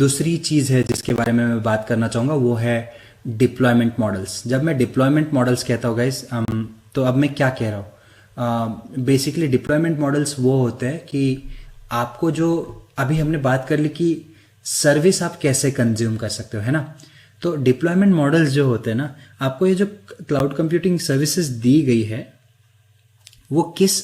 दूसरी चीज़ है जिसके बारे में मैं बात करना चाहूँगा वो है डिप्लॉयमेंट मॉडल्स। जब मैं डिप्लॉयमेंट मॉडल्स कहता हूँ गाइस, तो अब मैं क्या कह रहा हूँ, बेसिकली डिप्लॉयमेंट मॉडल्स वो होते हैं कि आपको जो अभी हमने बात कर ली कि सर्विस आप कैसे कंज्यूम कर सकते हो, है ना। तो डिप्लॉयमेंट मॉडल्स जो होते हैं ना, आपको ये जो क्लाउड कंप्यूटिंग सर्विसेज दी गई है वो किस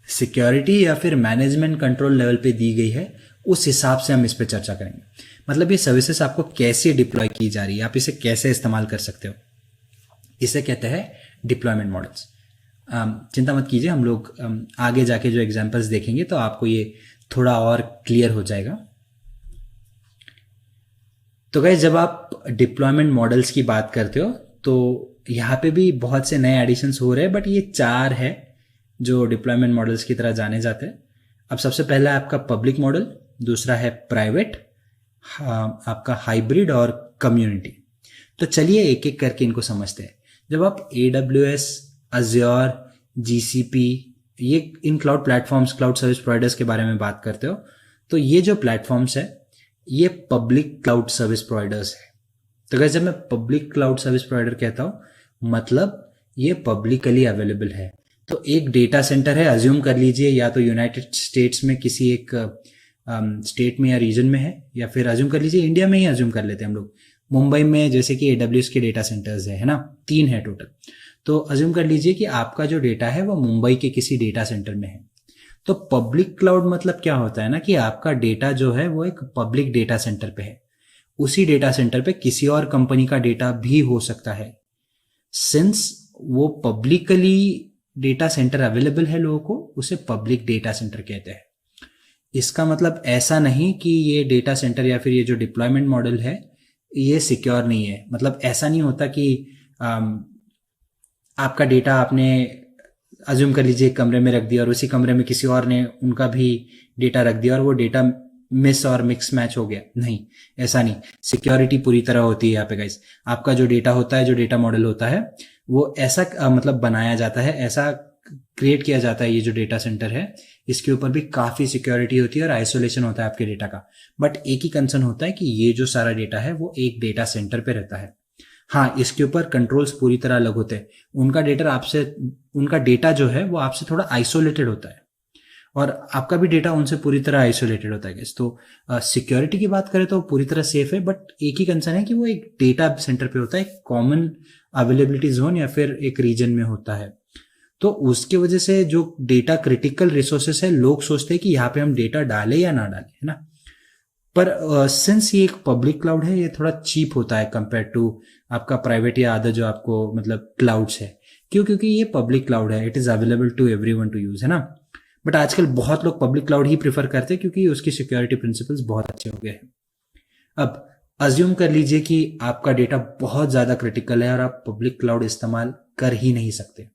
सिक्योरिटी या फिर मैनेजमेंट कंट्रोल लेवल पे दी गई है, उस हिसाब से हम इस पे चर्चा करेंगे। मतलब ये सर्विसेज आपको कैसे डिप्लॉय की जा रही है, आप इसे कैसे इस्तेमाल कर सकते हो, इसे कहते हैं डिप्लॉयमेंट मॉडल्स। चिंता मत कीजिए, हम लोग आगे जाके जो एग्जांपल्स देखेंगे तो आपको ये थोड़ा और क्लियर हो जाएगा। तो गाइस, जब आप डिप्लॉयमेंट मॉडल्स की बात करते हो तो यहाँ पे भी बहुत से नए एडिशंस हो रहे हैं, बट ये 4 है जो डिप्लॉयमेंट मॉडल्स की तरह जाने जाते हैं। अब सबसे पहला है आपका पब्लिक मॉडल, दूसरा है प्राइवेट, आपका हाइब्रिड और कम्युनिटी। तो चलिए एक एक करके इनको समझते हैं। जब आप AWS, Azure, GCP, ये इन cloud platforms, cloud service providers के बारे में बात करते हो, तो ये जो प्लेटफॉर्म्स है ये पब्लिक क्लाउड सर्विस प्रोवाइडर्स है। तो गाइस, जब मैं पब्लिक क्लाउड सर्विस प्रोवाइडर कहता हूँ मतलब ये पब्लिकली अवेलेबल है। तो एक डेटा सेंटर है, अज्यूम कर लीजिए या तो यूनाइटेड स्टेट्स में किसी एक स्टेट में या रीजन में है, या फिर अज्यूम कर लीजिए इंडिया में ही अज्यूम कर लेते हैं हम लोग, मुंबई में जैसे कि AWS के डेटा सेंटर्स है ना, 3 है टोटल। तो अज्यूम कर लीजिए कि आपका जो डेटा है वो मुंबई के किसी डेटा सेंटर में है। तो पब्लिक क्लाउड मतलब क्या होता है ना, कि आपका डेटा जो है वो एक पब्लिक डेटा सेंटर पे है, उसी डेटा सेंटर पे किसी और कंपनी का डेटा भी हो सकता है। सिंस वो पब्लिकली डेटा सेंटर अवेलेबल है लोगों को, उसे पब्लिक डेटा सेंटर कहते हैं। इसका मतलब ऐसा नहीं कि ये डेटा सेंटर या फिर ये जो डिप्लॉयमेंट मॉडल है ये सिक्योर नहीं है। मतलब ऐसा नहीं होता कि आपका डेटा आपने अज्यूम कर लीजिए एक कमरे में रख दिया और उसी कमरे में किसी और ने उनका भी डेटा रख दिया और वो डेटा मिस और मिक्स मैच हो गया। नहीं, ऐसा नहीं। सिक्योरिटी पूरी तरह होती है यहाँ पे गाइस। आपका जो डेटा होता है, जो डेटा मॉडल होता है, वो ऐसा मतलब बनाया जाता है, ऐसा क्रिएट किया जाता है। ये जो डेटा सेंटर है इसके ऊपर भी काफी सिक्योरिटी होती है और आइसोलेशन होता है आपके डेटा का। बट एक ही कंसर्न होता है कि ये जो सारा डेटा है वो एक डेटा सेंटर पे रहता है। हाँ, इसके ऊपर कंट्रोल्स पूरी तरह अलग होते हैं। उनका डेटा जो है वो आपसे थोड़ा आइसोलेटेड होता है और आपका भी डेटा उनसे पूरी तरह आइसोलेटेड होता है। तो सिक्योरिटी की बात करें तो पूरी तरह सेफ है, बट एक ही कंसर्न है कि वो एक डेटा सेंटर पे होता है, एक कॉमन अवेलेबिलिटी जोन या फिर एक रीजन में होता है। तो उसके वजह से जो डेटा क्रिटिकल रिसोर्सेस है, लोग सोचते हैं कि यहाँ पे हम डेटा डालें या ना डालें, है ना। पर सिंस ये एक पब्लिक क्लाउड है, ये थोड़ा चीप होता है कंपेयर टू आपका प्राइवेट या अदर जो आपको मतलब क्लाउड्स है। क्यों? क्योंकि ये पब्लिक क्लाउड है, it is available to everyone to use, है ना। बट आजकल बहुत लोग पब्लिक क्लाउड ही प्रेफर करते हैं क्योंकि उसकी सिक्योरिटी प्रिंसिपल्स बहुत अच्छे हो गए हैं। अब अज्यूम कर लीजिए कि आपका डेटा बहुत ज्यादा क्रिटिकल है और आप पब्लिक क्लाउड इस्तेमाल कर ही नहीं सकते।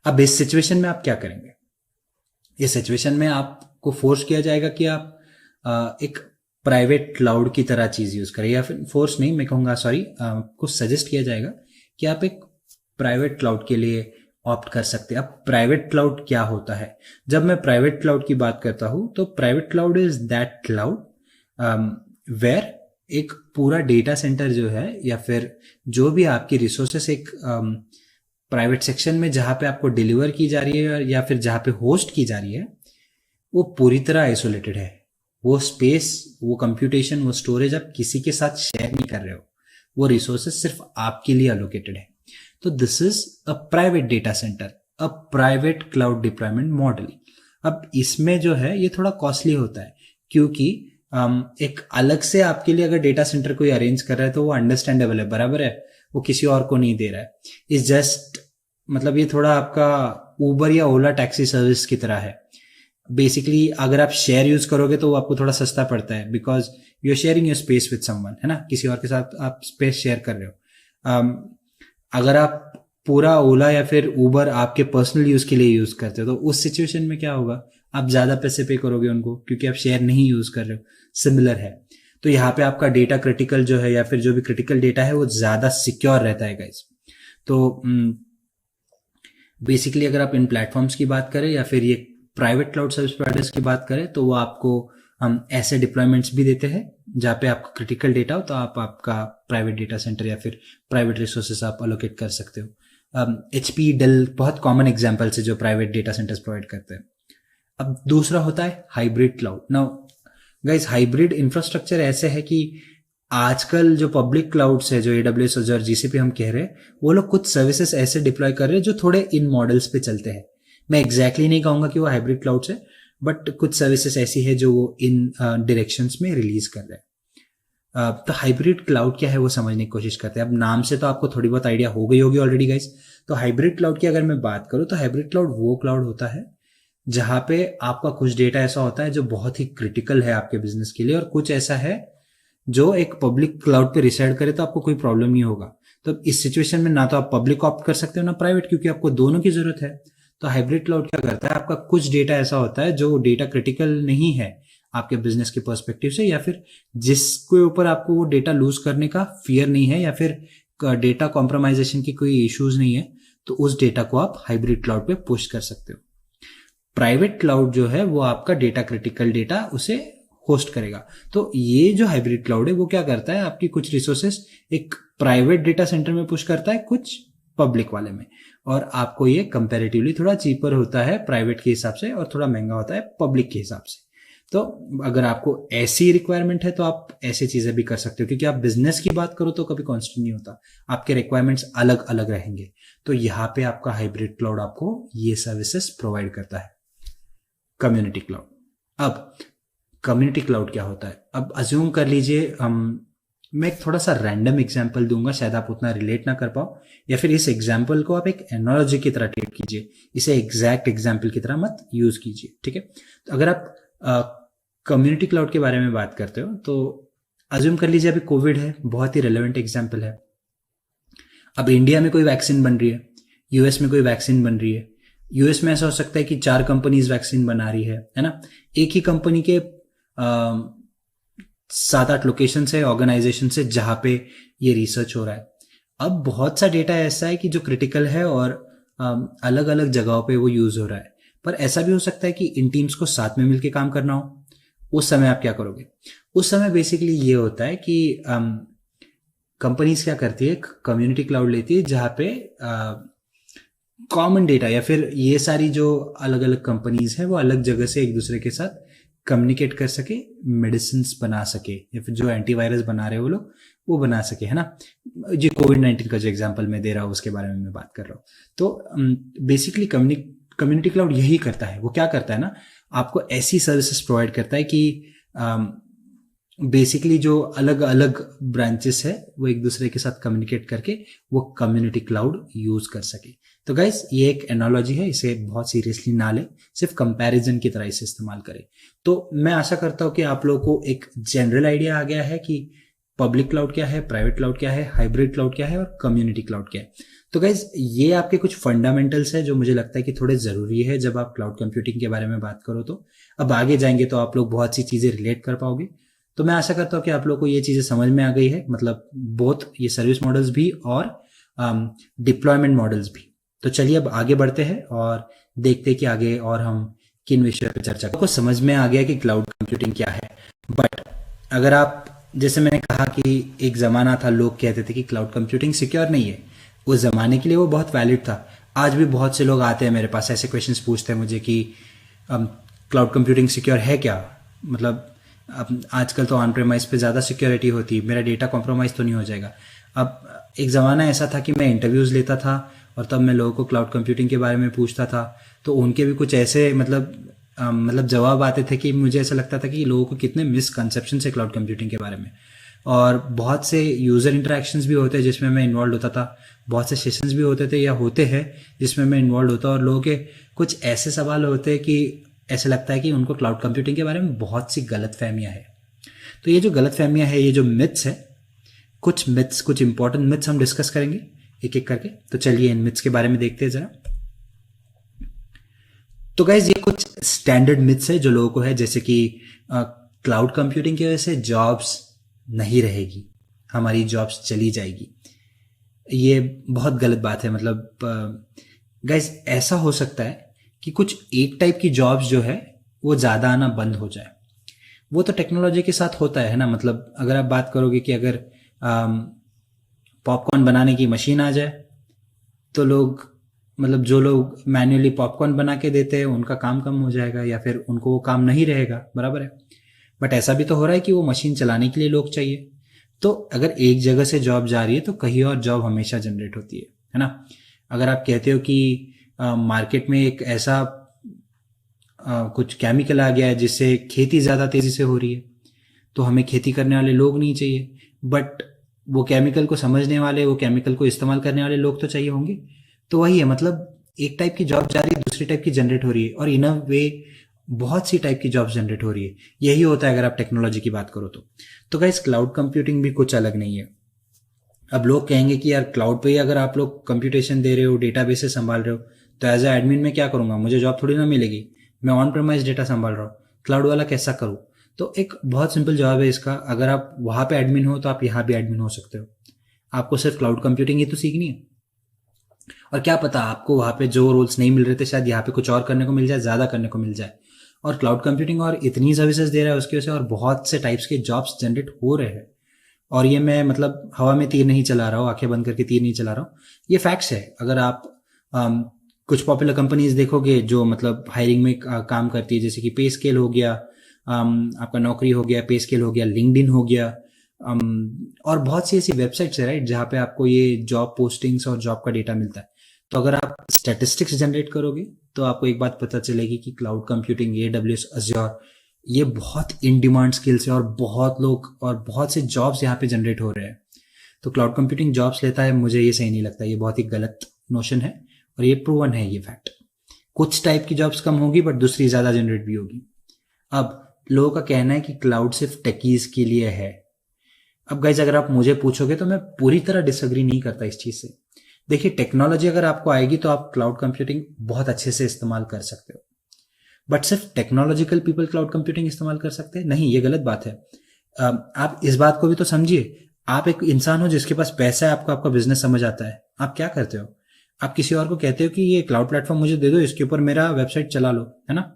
अब इस सिचुएशन में आप क्या करेंगे? इस सिचुएशन में आपको फोर्स किया जाएगा कि आप एक प्राइवेट क्लाउड की तरह चीज यूज करें, या फिर फोर्स नहीं, मैं कहूंगा सॉरी, आपको सजेस्ट किया जाएगा कि आप एक प्राइवेट क्लाउड के लिए ऑप्ट कर सकते हैं। अब प्राइवेट क्लाउड क्या होता है? जब मैं प्राइवेट क्लाउड की बात करता हूं तो private cloud is that cloud where एक पूरा डेटा सेंटर जो है या फिर जो भी आपकी रिसोर्सेस एक प्राइवेट सेक्शन में जहां पे आपको डिलीवर की जा रही है या फिर जहां पे होस्ट की जा रही है, वो पूरी तरह आइसोलेटेड है। वो स्पेस, वो कंप्यूटेशन, वो स्टोरेज आप किसी के साथ शेयर नहीं कर रहे हो, वो रिसोर्सेस सिर्फ आपके लिए अलोकेटेड है। तो this is a private data centre, a private cloud deployment model. अब इसमें जो है ये थोड़ा कॉस्टली होता है क्योंकि एक अलग से आपके लिए अगर डेटा सेंटर कोई अरेंज कर रहा है तो वो अंडरस्टैंडेबल है, बराबर है, वो किसी और को नहीं दे रहा है। इस जस्ट मतलब ये थोड़ा आपका उबर या ओला टैक्सी सर्विस की तरह है। बेसिकली अगर आप शेयर यूज करोगे तो वो आपको थोड़ा सस्ता पड़ता है because you are sharing your space with someone, है ना, किसी और के साथ आप स्पेस शेयर कर रहे हो। अगर आप पूरा ओला या फिर उबर आपके पर्सनल यूज के लिए यूज करते हो तो उस सिचुएशन में क्या होगा, आप ज्यादा पैसे पे करोगे उनको क्योंकि आप शेयर नहीं यूज कर रहे हो। सिमिलर है। तो यहाँ पे आपका डेटा क्रिटिकल जो है या फिर जो भी क्रिटिकल डेटा है वो ज्यादा सिक्योर रहता है गाइस। तो बेसिकली अगर आप इन प्लेटफॉर्म्स की बात करें या फिर ये प्राइवेट क्लाउड सर्विस प्रोवाइडर्स की बात करें तो वो आपको हम ऐसे डिप्लॉयमेंट्स भी देते हैं जहाँ पे आपका क्रिटिकल डेटा हो तो आप आपका प्राइवेट डेटा सेंटर या फिर प्राइवेट रिसोर्सेस आप अलोकेट कर सकते हो। HP डेल बहुत कॉमन एग्जांपल्स है जो प्राइवेट डेटा सेंटर्स प्रोवाइड करते हैं। अब दूसरा होता है hybrid cloud. Now guys, hybrid infrastructure ऐसे है कि आजकल जो पब्लिक क्लाउड्स है, जो AWS और GCP हम कह रहे हैं, वो लोग कुछ सर्विसेज ऐसे डिप्लॉय कर रहे हैं जो थोड़े इन मॉडल्स पे चलते हैं। मैं एग्जैक्टली नहीं कहूंगा कि वो हाइब्रिड क्लाउड्स है, बट कुछ सर्विसेज ऐसी है जो वो इन डायरेक्शंस में रिलीज कर रहे हैं। तो हाइब्रिड क्लाउड क्या है वो समझने की कोशिश करते हैं। अब नाम से तो आपको थोड़ी बहुत आइडिया हो गई होगी ऑलरेडी गाइस। तो हाइब्रिड क्लाउड की अगर मैं बात करूं तो हाइब्रिड क्लाउड वो क्लाउड होता है जहां पे आपका कुछ डेटा ऐसा होता है जो बहुत ही क्रिटिकल है आपके बिजनेस के लिए, और कुछ ऐसा है जो एक पब्लिक क्लाउड पे रिसाइड करे तो आपको कोई प्रॉब्लम नहीं होगा। तो इस सिचुएशन में ना तो आप पब्लिक ऑप्ट कर सकते हो ना प्राइवेट, क्योंकि आपको दोनों की जरूरत है। तो हाइब्रिड क्लाउड क्या करता है, आपका कुछ डेटा ऐसा होता है जो डेटा क्रिटिकल नहीं है आपके बिजनेस के पर्सपेक्टिव से, या फिर जिसके ऊपर आपको वो डेटा लूज करने का फियर नहीं है, या फिर डेटा कॉम्प्रोमाइजेशन की कोई इश्यूज नहीं है, तो उस डेटा को आप हाइब्रिड क्लाउड पे पुश कर सकते हो। प्राइवेट क्लाउड जो है वो आपका डेटा क्रिटिकल डेटा उसे होस्ट करेगा। तो ये जो हाइब्रिड क्लाउड है वो क्या करता है, आपकी कुछ रिसोर्सेस एक प्राइवेट डेटा सेंटर में पुश करता है, कुछ पब्लिक वाले में, और आपको ये कंपैरेटिवली थोड़ा चीपर होता है प्राइवेट के हिसाब से और थोड़ा महंगा होता है पब्लिक के हिसाब से। तो अगर आपको ऐसी रिक्वायरमेंट है तो आप ऐसी चीजें भी कर सकते हो, क्योंकि आप बिजनेस की बात करो तो कभी कॉन्स्टेंट नहीं होता, आपके रिक्वायरमेंट्स अलग अलग रहेंगे। तो यहाँ पे आपका हाइब्रिड क्लाउड आपको ये सर्विसेज प्रोवाइड करता है। Community cloud. अब कम्युनिटी क्लाउड क्या होता है, अब अज्यूम कर लीजिए मैं एक थोड़ा सा रैंडम एग्जांपल दूंगा, शायद आप उतना रिलेट ना कर पाओ, या फिर इस एग्जांपल को आप एक एनालॉजी की तरह ट्रीट कीजिए, इसे एग्जैक्ट एग्जांपल की तरह मत यूज कीजिए, ठीक है। तो अगर आप कम्युनिटी क्लाउड के बारे में बात करते हो तो अज्यूम कर लीजिए अभी कोविड है, बहुत ही रेलेवेंट एग्जांपल है। अब इंडिया में कोई वैक्सीन बन रही है, यूएस में कोई वैक्सीन बन रही है। यूएस में ऐसा हो सकता है कि 4 कंपनीज वैक्सीन बना रही है ना। एक ही कंपनी के 7-8 लोकेशन है, ऑर्गेनाइजेशन से, जहां पे ये रिसर्च हो रहा है। अब बहुत सा डेटा ऐसा है कि जो क्रिटिकल है और अलग अलग जगहों पे वो यूज हो रहा है, पर ऐसा भी हो सकता है कि इन टीम्स को साथ में मिलकर काम करना हो। उस समय आप क्या करोगे, उस समय बेसिकली ये होता है कि कंपनीज क्या करती है, कम्युनिटी क्लाउड लेती है जहां पे कॉमन डेटा, या फिर ये सारी जो अलग अलग कंपनीज है वो अलग जगह से एक दूसरे के साथ कम्युनिकेट कर सके, मेडिसिन बना सके, या फिर जो एंटीवायरस बना रहे हैं वो लोग वो बना सके, है ना। जो कोविड-19 का जो एग्जांपल मैं दे रहा हूँ उसके बारे में मैं बात कर रहा हूँ। तो बेसिकली कम्युनिटी क्लाउड यही करता है। वो क्या करता है ना, आपको ऐसी सर्विसेज प्रोवाइड करता है कि बेसिकली जो अलग अलग ब्रांचेस है वो एक दूसरे के साथ कम्युनिकेट करके वो कम्युनिटी क्लाउड यूज कर सके। तो गाइस, ये एक एनालॉजी है, इसे बहुत सीरियसली ना ले, सिर्फ कंपैरिजन की तरह इसे इस्तेमाल करें। तो मैं आशा करता हूं कि आप लोगों को एक जनरल आइडिया आ गया है कि पब्लिक क्लाउड क्या है, प्राइवेट क्लाउड क्या है, हाइब्रिड क्लाउड क्या है और कम्युनिटी क्लाउड क्या है। तो गाइज, ये आपके कुछ फंडामेंटल्स है जो मुझे लगता है कि थोड़े जरूरी है जब आप क्लाउड कंप्यूटिंग के बारे में बात करो। तो अब आगे जाएंगे तो आप लोग बहुत सी चीजें रिलेट कर पाओगे। तो मैं आशा करता हूँ कि आप लोग को ये चीजें समझ में आ गई है, मतलब बोथ ये सर्विस मॉडल्स भी और डिप्लॉयमेंट मॉडल्स भी। तो चलिए अब आगे बढ़ते हैं और देखते हैं कि आगे और हम किन विषयों पर चर्चा करें। आपको समझ में आ गया कि क्लाउड कंप्यूटिंग क्या है, बट अगर आप, जैसे मैंने कहा कि एक जमाना था लोग कहते थे कि क्लाउड कंप्यूटिंग सिक्योर नहीं है, उस जमाने के लिए वो बहुत वैलिड था। आज भी बहुत से लोग आते हैं मेरे पास, ऐसे क्वेश्चंस पूछते हैं मुझे कि क्लाउड कंप्यूटिंग सिक्योर है क्या, मतलब अब आजकल तो ऑन प्रेमाइज पे ज़्यादा सिक्योरिटी होती है, मेरा डेटा कॉम्प्रोमाइज तो नहीं हो जाएगा। अब एक ज़माना ऐसा था कि मैं इंटरव्यूज़ लेता था और तब मैं लोगों को क्लाउड कंप्यूटिंग के बारे में पूछता था, तो उनके भी कुछ ऐसे मतलब जवाब आते थे कि मुझे ऐसा लगता था कि लोगों को कितने मिसकंसेप्शन है क्लाउड कंप्यूटिंग के बारे में। और बहुत से यूज़र इंटरेक्शंस भी होते हैं जिसमें मैं इन्वॉल्व होता था, बहुत से सेशंस भी होते थे या होते हैं जिसमें मैं इन्वॉल्व होता, और लोगों के कुछ ऐसे सवाल होते हैं कि ऐसा लगता है कि उनको क्लाउड कंप्यूटिंग के बारे में बहुत सी गलतफहमियां हैं। तो ये जो गलतफहमियां हैं, ये जो मिथ्स है, कुछ इंपॉर्टेंट मिथ्स हम डिस्कस करेंगे एक एक करके। तो चलिए इन मिथ्स के बारे में देखते हैं जरा। तो गाइज, ये कुछ स्टैंडर्ड मिथ्स है जो लोगों को है, जैसे कि क्लाउड कंप्यूटिंग की वजह से जॉब्स नहीं रहेगी, हमारी जॉब्स चली जाएगी। ये बहुत गलत बात है। मतलब गाइज, ऐसा हो सकता है कि कुछ एक टाइप की जॉब्स जो है वो ज़्यादा आना बंद हो जाए। वो तो टेक्नोलॉजी के साथ होता है ना। मतलब अगर आप बात करोगे कि अगर पॉपकॉर्न बनाने की मशीन आ जाए तो लोग, मतलब जो लोग मैन्युअली पॉपकॉर्न बना के देते हैं उनका काम कम हो जाएगा या फिर उनको वो काम नहीं रहेगा, बराबर है। बट ऐसा भी तो हो रहा है कि वो मशीन चलाने के लिए लोग चाहिए। तो अगर एक जगह से जॉब जा रही है तो कहीं और जॉब हमेशा जनरेट होती है ना। अगर आप कहते हो कि मार्केट में एक ऐसा कुछ केमिकल आ गया है जिससे खेती ज़्यादा तेज़ी से हो रही है, तो हमें खेती करने वाले लोग नहीं चाहिए, बट वो केमिकल को समझने वाले, वो केमिकल को इस्तेमाल करने वाले लोग तो चाहिए होंगे। तो वही है, मतलब एक टाइप की जॉब जा रही है, दूसरी टाइप की जनरेट हो रही है, और इन अ वे बहुत सी टाइप की जॉब जनरेट हो रही है। यही होता है अगर आप टेक्नोलॉजी की बात करो तो गाइस क्लाउड कंप्यूटिंग भी कुछ अलग नहीं है। अब लोग कहेंगे कि यार क्लाउड पे ही अगर आप लोग कंप्यूटेशन दे रहे हो, डेटाबेसेस संभाल रहे हो, तो एज ए एडमिन में क्या करूंगा, मुझे जॉब थोड़ी ना मिलेगी। मैं ऑन प्रेमाइज डेटा संभाल रहा हूँ, क्लाउड वाला कैसा करूँ? तो एक बहुत सिंपल जवाब है इसका, अगर आप वहां पे एडमिन हो तो आप यहाँ भी एडमिन हो सकते हो। आपको सिर्फ क्लाउड कंप्यूटिंग ही तो सीखनी है, और क्या पता आपको वहां पे जो रोल्स नहीं मिल रहे थे शायद यहाँ पे कुछ और करने को मिल जाए, ज्यादा करने को मिल जाए। और क्लाउड कंप्यूटिंग और इतनी सर्विसेज दे रहा है उसकी वजह से और बहुत से टाइप्स के जॉब्स जनरेट हो रहे हैं। और ये मैं मतलब हवा में तीर नहीं चला रहा हूँ, आंखें बंद करके तीर नहीं चला रहा हूँ, ये फैक्ट्स है। अगर आप कुछ पॉपुलर कंपनीज देखोगे जो मतलब हायरिंग में काम करती है, जैसे कि पे स्केल हो गया, आपका नौकरी हो गया, पे स्केल हो गया, लिंक्डइन हो गया, और बहुत सी ऐसी वेबसाइट्स है राइट जहाँ पे आपको ये जॉब पोस्टिंग्स और जॉब का डेटा मिलता है। तो अगर आप स्टैटिस्टिक्स जनरेट करोगे तो आपको एक बात पता चलेगी कि क्लाउड कंप्यूटिंग, AWS, अज्योर, ये बहुत इन डिमांड स्किल्स है और बहुत लोग और बहुत से जॉब्स यहाँ पे जनरेट हो रहे हैं। तो क्लाउड कंप्यूटिंग जॉब्स लेता है, मुझे ये सही नहीं लगता, ये बहुत ही गलत नोशन है और ये प्रूवन है ये फैक्ट। कुछ टाइप की जॉब्स कम होगी बट दूसरी ज्यादा जनरेट भी होगी। अब लोगों का कहना है कि क्लाउड सिर्फ टेकीज के लिए है। अब गाइज अगर आप मुझे पूछोगे तो मैं पूरी तरह डिसएग्री नहीं करता इस चीज से। देखिए टेक्नोलॉजी अगर आपको आएगी तो आप क्लाउड कंप्यूटिंग बहुत अच्छे से इस्तेमाल कर सकते हो, बट सिर्फ टेक्नोलॉजिकल पीपल क्लाउड कंप्यूटिंग इस्तेमाल कर सकते हैं नहीं, ये गलत बात है। आप इस बात को भी तो समझिए, आप एक इंसान हो जिसके पास पैसा है, आपको आपका बिजनेस समझ आता है, आप क्या करते हो? आप किसी और को कहते हो कि ये क्लाउड प्लेटफॉर्म मुझे दे दो, इसके ऊपर मेरा वेबसाइट चला लो, है ना।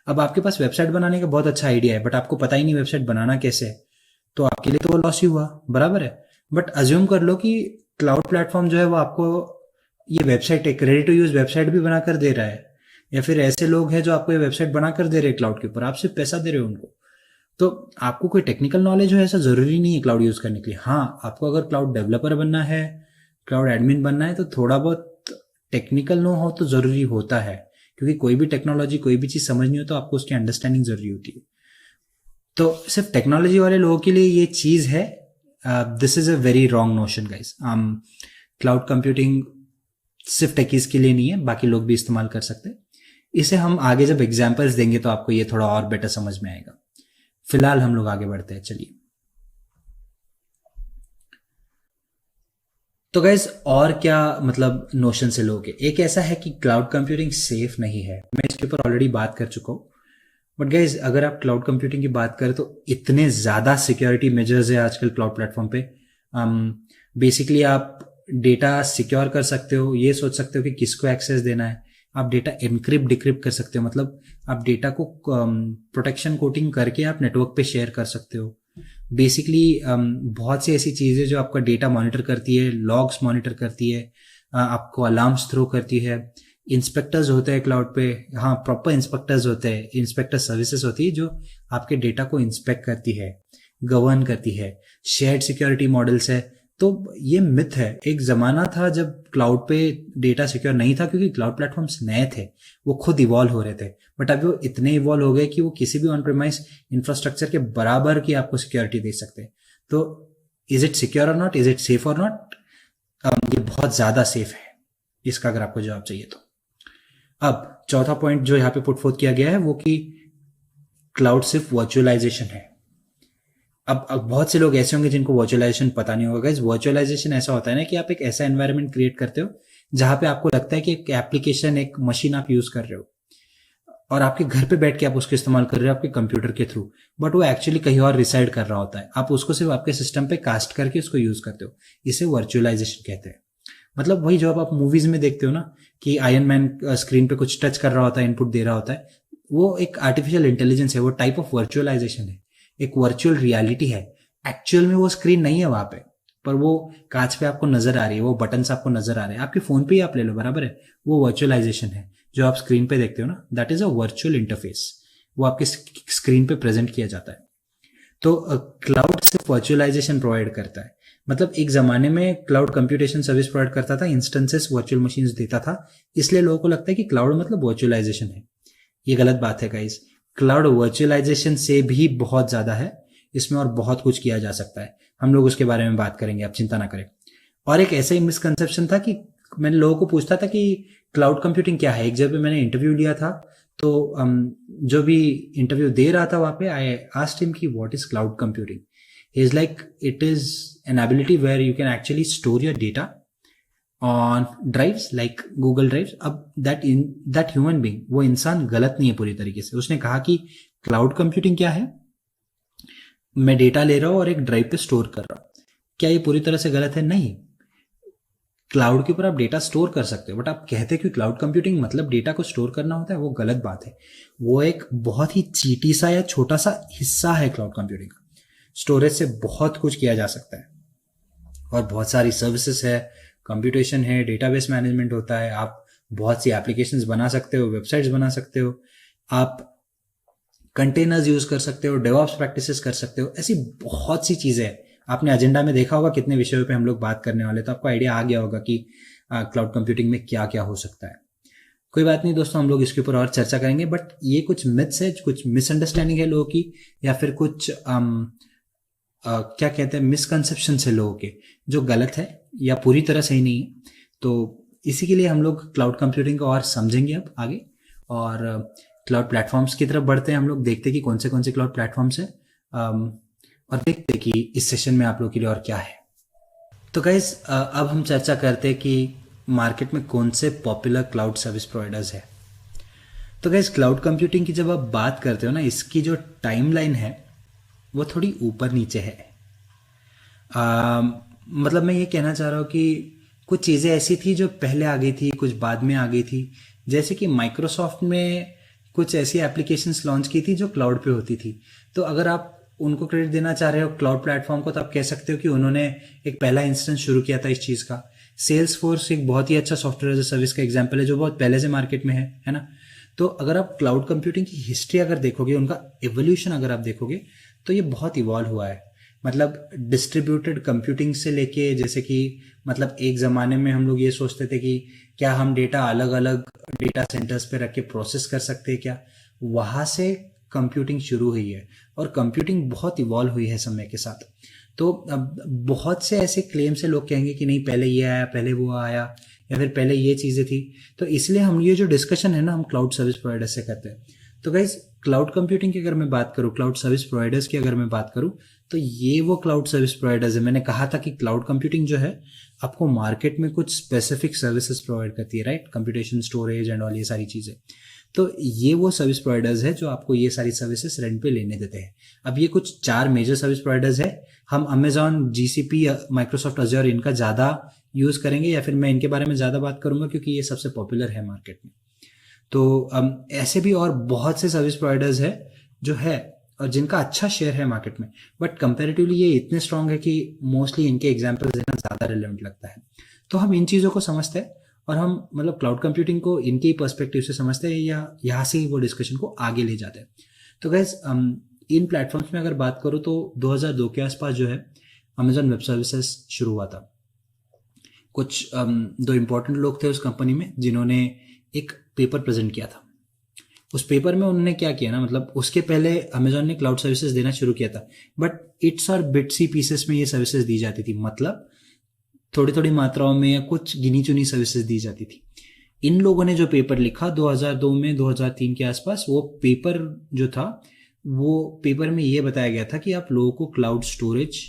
अब आपके पास वेबसाइट बनाने का बहुत अच्छा आइडिया है बट आपको पता ही नहीं वेबसाइट बनाना कैसे है, तो आपके लिए तो वो लॉस ही हुआ, बराबर है। बट अज्यूम कर लो कि क्लाउड प्लेटफॉर्म जो है वो आपको ये वेबसाइट, एक रेडी टू यूज वेबसाइट भी बनाकर दे रहा है, या फिर ऐसे लोग हैं जो आपको ये वेबसाइट बनाकर दे रहे हैं क्लाउड के ऊपर, आप सिर्फ पैसा दे रहे हो उनको। तो आपको कोई टेक्निकल नॉलेज हो ऐसा जरूरी नहीं है क्लाउड यूज करने के लिए। हाँ, आपको अगर क्लाउड डेवलपर बनना है, क्लाउड एडमिन बनना है, तो थोड़ा बहुत टेक्निकल नो हो तो जरूरी होता है, क्योंकि कोई भी टेक्नोलॉजी, कोई भी चीज समझनी हो तो आपको उसकी अंडरस्टैंडिंग जरूरी होती है। तो सिर्फ टेक्नोलॉजी वाले लोगों के लिए ये चीज है, this is a very wrong notion guys. Cloud computing सिर्फ टेकीज के लिए नहीं है, बाकी लोग भी इस्तेमाल कर सकते हैं। इसे हम आगे जब एग्जाम्पल्स देंगे तो आपको ये थोड़ा और बेटर समझ में आएगा। फिलहाल हम लोग आगे बढ़ते हैं, चलिए। तो गाइज और क्या मतलब नोशन से लोग हैं। एक ऐसा है कि क्लाउड कंप्यूटिंग सेफ नहीं है, मैं इसके ऊपर ऑलरेडी बात कर चुका हूँ। बट गाइज अगर आप क्लाउड कंप्यूटिंग की बात करें तो इतने ज्यादा सिक्योरिटी मेजर्स है आजकल क्लाउड प्लेटफॉर्म पे। बेसिकली आप डेटा सिक्योर कर सकते हो, ये सोच सकते हो कि किसको एक्सेस देना है। आप डेटा इनक्रिप्ट डिक्रिप्ट कर सकते हो, मतलब आप डेटा को प्रोटेक्शन कोटिंग करके आप नेटवर्क पे शेयर कर सकते हो। बेसिकली बहुत सी ऐसी चीजें जो आपका डेटा मॉनिटर करती है, लॉग्स मॉनिटर करती है, आपको अलार्म्स थ्रो करती है। इंस्पेक्टर्स होते हैं क्लाउड पे, हाँ प्रॉपर इंस्पेक्टर्स होते हैं, इंस्पेक्टर सर्विसेज होती है जो आपके डेटा को इंस्पेक्ट करती है, गवर्न करती है। शेयर्ड सिक्योरिटी मॉडल्स है। तो ये मिथ है, एक जमाना था जब क्लाउड पे डेटा सिक्योर नहीं था क्योंकि क्लाउड प्लेटफॉर्म्स नए थे, वो खुद इवॉल्व हो रहे थे। बट अभी वो इतने इवॉल्व हो गए कि वो किसी भी ऑन प्रेमाइज इंफ्रास्ट्रक्चर के बराबर की आपको सिक्योरिटी दे सकते हैं। तो इज इट सिक्योर और नॉट, इज इट सेफ और नॉट? ये बहुत ज्यादा सेफ है, इसका अगर आपको जवाब चाहिए तो। अब चौथा पॉइंट जो यहाँ पे पुट फोर्थ किया गया है वो कि क्लाउड सिर्फ वर्चुअलाइजेशन है। अब बहुत से लोग ऐसे होंगे जिनको वर्चुअलाइजेशन पता नहीं होगा। वर्चुअलाइजेशन ऐसा होता है ना कि आप एक ऐसा एनवायरनमेंट क्रिएट करते हो जहां पे आपको लगता है कि एक एप्लीकेशन, एक मशीन आप यूज कर रहे हो और आपके घर पे बैठ के आप उसको इस्तेमाल कर रहे हो आपके कंप्यूटर के थ्रू, बट वो एक्चुअली कहीं और रिसाइड कर रहा होता है। आप उसको सिर्फ आपके सिस्टम पे कास्ट करके उसको यूज करते हो, इसे वर्चुअलाइजेशन कहते हैं। मतलब वही जो आप मूवीज में देखते हो ना कि आयरन मैन स्क्रीन पे कुछ टच कर रहा होता है, इनपुट दे रहा होता है, वो एक आर्टिफिशियल इंटेलिजेंस है, वो टाइप ऑफ वर्चुअलाइजेशन है। एक वर्चुअल रियलिटी है। एक्चुअल में वो स्क्रीन नहीं है वहां पे, पर वो कांच पे आपको नजर आ रही है, वो बटन्स आपको नजर आ रहे हैं, आपके फोन पे ही आप ले लो, बराबर है। वो वर्चुअलाइजेशन है, जो आप स्क्रीन पे देखते हो ना, that is a virtual interface. वो आपके स्क्रीन पे प्रेजेंट किया जाता है। तो क्लाउड सिर्फ वर्चुअलाइजेशन प्रोवाइड करता है। मतलब एक जमाने में क्लाउड कंप्यूटेशन सर्विस प्रोवाइड करता था, इंस्टेंसेस वर्चुअल मशीन्स देता था, इसलिए लोगों को लगता है कि क्लाउड मतलब वर्चुअलाइजेशन है। ये गलत बात है गाइस। क्लाउड वर्चुअलाइजेशन से भी बहुत ज्यादा है, इसमें और बहुत कुछ किया जा सकता है। हम लोग उसके बारे में बात करेंगे, आप चिंता ना करें। और एक ऐसा ही मिसकंसेप्शन था कि मैंने लोगों को पूछता था कि क्लाउड कंप्यूटिंग क्या है। एक जगह पे मैंने इंटरव्यू लिया था, तो जो भी इंटरव्यू दे रहा था वहां पे, आई आस्क्ड हिम कि what is cloud computing. He is like, it is an ability where you can actually store your data on drives like Google drives. अब दैट ह्यूमन बीइंग, वो इंसान गलत नहीं है पूरी तरीके से। उसने कहा कि क्लाउड कंप्यूटिंग क्या है, मैं डेटा ले रहा हूं और एक ड्राइव पे स्टोर कर रहा हूं। क्या ये पूरी तरह से गलत है? नहीं। क्लाउड के ऊपर आप डेटा स्टोर कर सकते हो, बट आप कहते हैं कि क्लाउड कंप्यूटिंग मतलब डेटा को स्टोर करना होता है, वो गलत बात है। वो एक बहुत ही चीटी सा या छोटा सा हिस्सा है क्लाउड कंप्यूटिंग का। स्टोरेज से बहुत कुछ किया जा सकता है और बहुत सारी सर्विसेज है, कंप्यूटेशन है, डेटाबेस मैनेजमेंट होता है, आप बहुत सी एप्लीकेशंस बना सकते हो, वेबसाइट्स बना सकते हो, आप कंटेनर्स यूज कर सकते हो, डेवऑप्स प्रैक्टिसेस कर सकते हो। ऐसी बहुत सी चीजें हैं। आपने एजेंडा में देखा होगा कितने विषयों पे हम लोग बात करने वाले, तो आपको आइडिया आ गया होगा कि क्लाउड कंप्यूटिंग में क्या क्या हो सकता है। कोई बात नहीं दोस्तों, हम लोग इसके ऊपर और चर्चा करेंगे, बट ये कुछ मिथ्स है, कुछ मिसअंडरस्टैंडिंग है लोगों की, या फिर कुछ क्या कहते हैं, मिसकंसेप्शन है लोगों के, जो गलत है या पूरी तरह सही नहीं है। तो इसी के लिए हम लोग क्लाउड कंप्यूटिंग को और समझेंगे अब आगे, और क्लाउड प्लेटफॉर्म्स की तरफ बढ़ते हैं। हम लोग देखते हैं कि कौन से क्लाउड प्लेटफॉर्म्स है, और देखते हैं कि इस सेशन में आप लोग के लिए और क्या है। तो गाइस, अब हम चर्चा करते हैं कि मार्केट में कौन से पॉपुलर क्लाउड सर्विस प्रोवाइडर्स है। तो गाइस, क्लाउड कंप्यूटिंग की जब आप बात करते हो ना, इसकी जो टाइमलाइन है वो थोड़ी ऊपर नीचे है। मतलब मैं ये कहना चाह रहा हूँ कि कुछ चीज़ें ऐसी थी जो पहले आ गई थी, कुछ बाद में आ गई थी। जैसे कि माइक्रोसॉफ्ट में कुछ ऐसी एप्लीकेशंस लॉन्च की थी जो क्लाउड पे होती थी। तो अगर आप उनको क्रेडिट देना चाह रहे हो क्लाउड प्लेटफॉर्म को, तो आप कह सकते हो कि उन्होंने एक पहला इंस्टेंस शुरू किया था इस चीज़ का। सेल्स फोर्स एक बहुत ही अच्छा सॉफ्टवेयर एज ए सर्विस का एग्जाम्पल है, जो बहुत पहले से मार्केट में है ना। तो अगर आप क्लाउड कंप्यूटिंग की हिस्ट्री अगर देखोगे, उनका एवोल्यूशन अगर आप देखोगे, तो ये बहुत इवॉल्व हुआ है। मतलब डिस्ट्रीब्यूटेड कंप्यूटिंग से लेके, जैसे कि मतलब एक ज़माने में हम लोग ये सोचते थे कि क्या हम डेटा अलग अलग डेटा सेंटर्स पे रख के प्रोसेस कर सकते हैं क्या, वहाँ से कंप्यूटिंग शुरू हुई है, और कंप्यूटिंग बहुत इवॉल्व हुई है समय के साथ। तो अब बहुत से ऐसे क्लेम से लोग कहेंगे कि नहीं, पहले ये आया, पहले वो आया, या फिर पहले ये चीज़ें थी। तो इसलिए हम ये जो डिस्कशन है ना, हम क्लाउड सर्विस प्रोवाइडर से करते हैं। तो गाइज, क्लाउड कंप्यूटिंग की अगर मैं बात करूँ, क्लाउड सर्विस प्रोवाइडर्स की अगर मैं बात करूँ, तो ये वो क्लाउड सर्विस प्रोवाइडर्स है। मैंने कहा था कि क्लाउड कंप्यूटिंग जो है आपको मार्केट में कुछ स्पेसिफिक सर्विसेज प्रोवाइड करती है, right, computation, storage and all ये सारी चीज़ें। तो ये वो सर्विस प्रोवाइडर्स है जो आपको ये सारी सर्विसेज रेंट पे लेने देते हैं। अब ये कुछ 4 मेजर सर्विस प्रोवाइडर्स है। हम अमेजॉन, जीसीपी, माइक्रोसॉफ्ट अज्योर, इनका ज़्यादा यूज़ करेंगे, या फिर मैं इनके बारे में ज़्यादा बात करूंगा क्योंकि ये सबसे पॉपुलर है मार्केट में। तो ऐसे भी और बहुत से सर्विस प्रोवाइडर्स है जो है, और जिनका अच्छा शेयर है मार्केट में, बट कंपैरेटिवली ये इतने स्ट्रांग है कि मोस्टली इनके एग्जाम्पल्स देना ज़्यादा रिलेवेंट लगता है। तो हम इन चीज़ों को समझते हैं, और हम मतलब क्लाउड कंप्यूटिंग को इनके ही पर्सपेक्टिव से समझते हैं, या यहाँ से ही वो डिस्कशन को आगे ले जाते हैं। तो गैस, इन प्लेटफॉर्म्स में अगर बात करूँ तो 2002 के आसपास जो है अमेजॉन वेब सर्विसेज शुरू हुआ था। कुछ 2 इम्पोर्टेंट लोग थे उस कंपनी में जिन्होंने एक पेपर प्रेजेंट किया था। उस पेपर में उन्होंने क्या किया ना, मतलब उसके पहले अमेजॉन ने क्लाउड सर्विसेज देना शुरू किया था, बट इट्स और बिट्सी पीसेस में ये सर्विसेज दी जाती थी। मतलब थोड़ी थोड़ी मात्राओं में या कुछ गिनी चुनी सर्विसेज दी जाती थी। इन लोगों ने जो पेपर लिखा 2002 में, 2003 के आसपास, वो पेपर जो था, वो पेपर में ये बताया गया था कि आप लोगों को क्लाउड स्टोरेज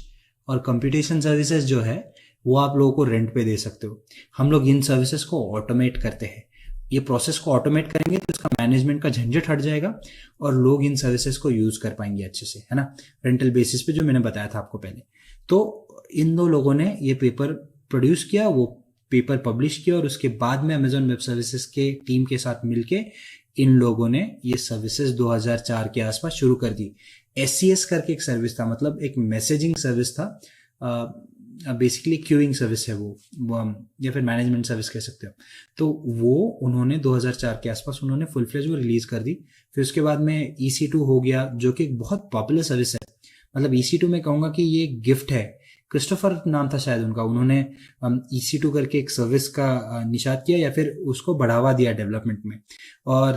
और कंप्यूटेशन सर्विसेज जो है वो आप लोगों को रेंट पे दे सकते हो। हम लोग इन सर्विसेज को ऑटोमेट करते हैं। ये प्रोसेस को ऑटोमेट करेंगे तो इसका मैनेजमेंट का झंझट हट जाएगा और लोग इन सर्विसेज को यूज कर पाएंगे अच्छे से, है ना, रेंटल बेसिस पे, जो मैंने बताया था आपको पहले। तो इन 2 लोगों ने ये पेपर प्रोड्यूस किया, वो पेपर पब्लिश किया, और उसके बाद में अमेजॉन वेब सर्विसेज के टीम के साथ मिलके इन लोगों ने ये सर्विसेज 2004 के आसपास शुरू कर दी। SCS करके एक सर्विस था, मतलब एक मैसेजिंग सर्विस था, बेसिकली क्यूइंग सर्विस है या फिर मैनेजमेंट सर्विस कह सकते हो। तो वो उन्होंने 2004 के आसपास उन्होंने फुल फ्लेज वो रिलीज कर दी। फिर उसके बाद में EC2 हो गया, जो कि एक बहुत पॉपुलर सर्विस है। मतलब EC2 में कहूँगा कि ये गिफ्ट है। क्रिस्टोफर नाम था शायद उनका, उन्होंने EC2 करके एक सर्विस का निशात किया या फिर उसको बढ़ावा दिया डेवलपमेंट में, और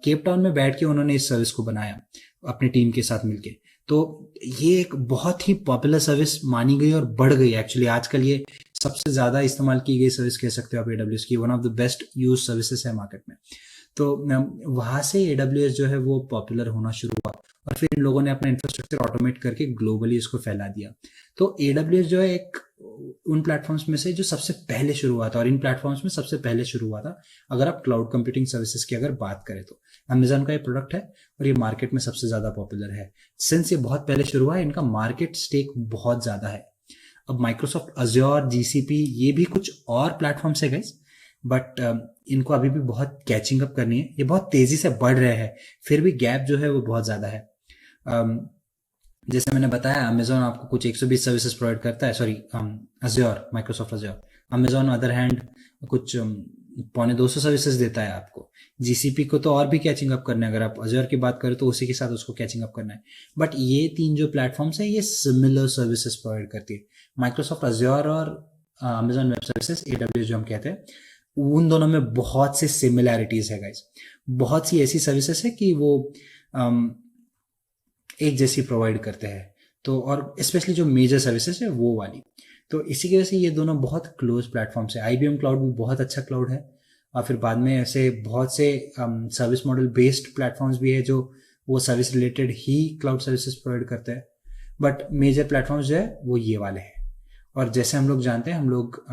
केप टाउन में बैठ के उन्होंने इस सर्विस को बनाया अपनी टीम के साथ मिलके। तो ये एक बहुत ही पॉपुलर सर्विस मानी गई और बढ़ गई एक्चुअली। आजकल ये सबसे ज़्यादा इस्तेमाल की गई सर्विस कह सकते हो आप AWS की, one of the best use services है मार्केट में। तो वहाँ से AWS जो है वो पॉपुलर होना शुरू हुआ, और फिर इन लोगों ने अपना इंफ्रास्ट्रक्चर ऑटोमेट करके ग्लोबली इसको फैला दिया। तो AWS जो है एक उन प्लेटफॉर्म्स में से जो सबसे पहले शुरू हुआ था, और इन प्लेटफॉर्म्स में सबसे पहले शुरू हुआ था अगर आप क्लाउड कंप्यूटिंग सर्विसेज की अगर बात करें तो। अमेजॉन का ये प्रोडक्ट है और ये मार्केट में सबसे ज़्यादा पॉपुलर है। सिंस ये बहुत पहले शुरू हुआ है, इनका मार्केट स्टेक बहुत ज़्यादा है। अब माइक्रोसॉफ्ट अज्योर, GCP ये भी कुछ और प्लेटफॉर्म्स है गाइस, बट इनको अभी भी बहुत कैचिंग अप करनी है। ये बहुत तेज़ी से बढ़ रहे हैं, फिर भी गैप जो है वो बहुत ज़्यादा है। जैसे मैंने बताया, अमेजॉन आपको कुछ 120 सर्विसेज प्रोवाइड करता है, sorry Azure, Microsoft Azure. Amazon other hand कुछ 250 सर्विसेज देता है आपको। GCP को तो और भी कैचिंग अप करना है, अगर आप अज्योर की बात करें तो उसी के साथ उसको कैचिंग अप करना है। बट ये तीन जो प्लेटफॉर्म्स है ये सिमिलर सर्विसेज प्रोवाइड करती है। माइक्रोसॉफ्ट अज्योर और अमेजॉन वेब सर्विसेज, AWS जो हम कहते हैं, उन दोनों में बहुत सी सिमिलैरिटीज है गाइस। बहुत सी ऐसी सर्विसेज है कि वो एक जैसी प्रोवाइड करते हैं, तो और स्पेशली जो मेजर सर्विसेज है वो वाली। तो इसी की वजह से ये दोनों बहुत क्लोज प्लेटफॉर्म्स है। IBM क्लाउड भी बहुत अच्छा क्लाउड है, और फिर बाद में ऐसे बहुत से सर्विस मॉडल बेस्ड प्लेटफॉर्म्स भी है जो वो सर्विस रिलेटेड ही क्लाउड सर्विसेज प्रोवाइड करते हैं। बट मेजर प्लेटफॉर्म्स जो है वो ये वाले हैं। और जैसे हम लोग जानते हैं, हम लोग